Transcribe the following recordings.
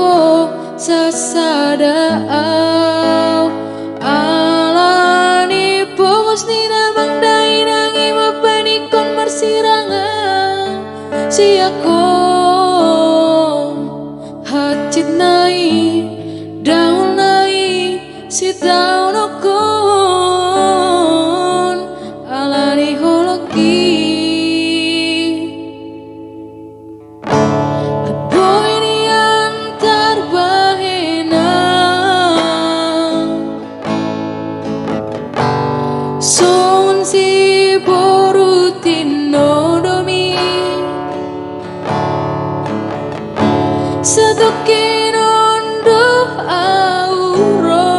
ko sasadaaw alani pungos ni namang dai nangi mapanikon marsirangaw si ako hacit nai daun nai si daun okon alani holoki aboy ni antar bahena son si borutino domi satokin ondo auro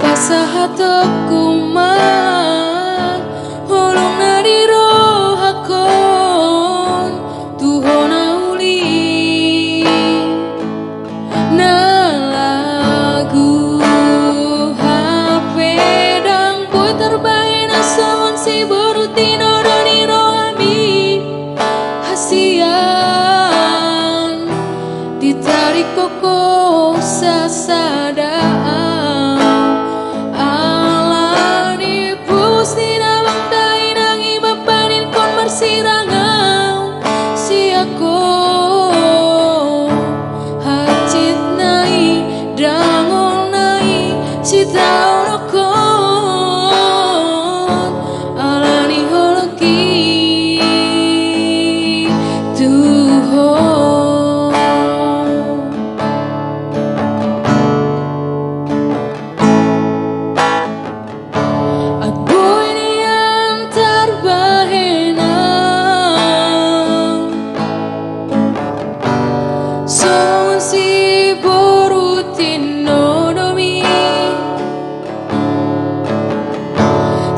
pasahatoku mah holong nadiro hakon tuhona uli na lagu HP dang putar bahena son si borutino doni rohami hasian ditarik koko sasadaan alani pusti nawang dai nangi mapanin kon marsirangaw si ako hacit nai dangol nai si daun okon alani holoki tuhon aboy ni antar bahena son si borutino domi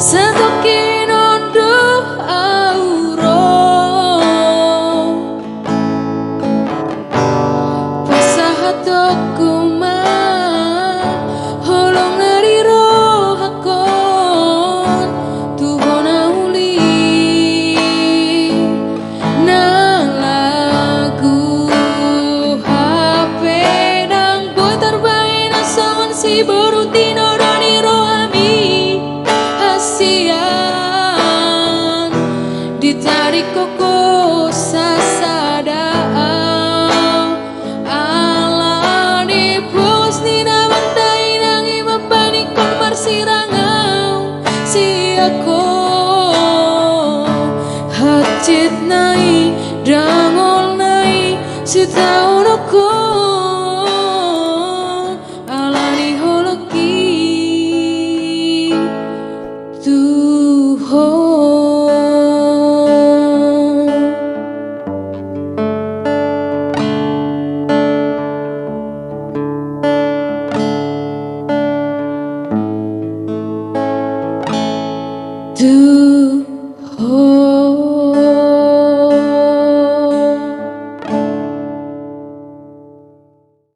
satokin ondo auro pasahatoku mah holong nariro hakon tuhona uli na lagu HP dang putar bahena son si borutino doni rohami hasian ditarik koko sasadaaw alani pus ni namang dai nangi mapanikon marsirangaw si ako hacit nai dangol nai si daun okon alani holoki tuhon tuhon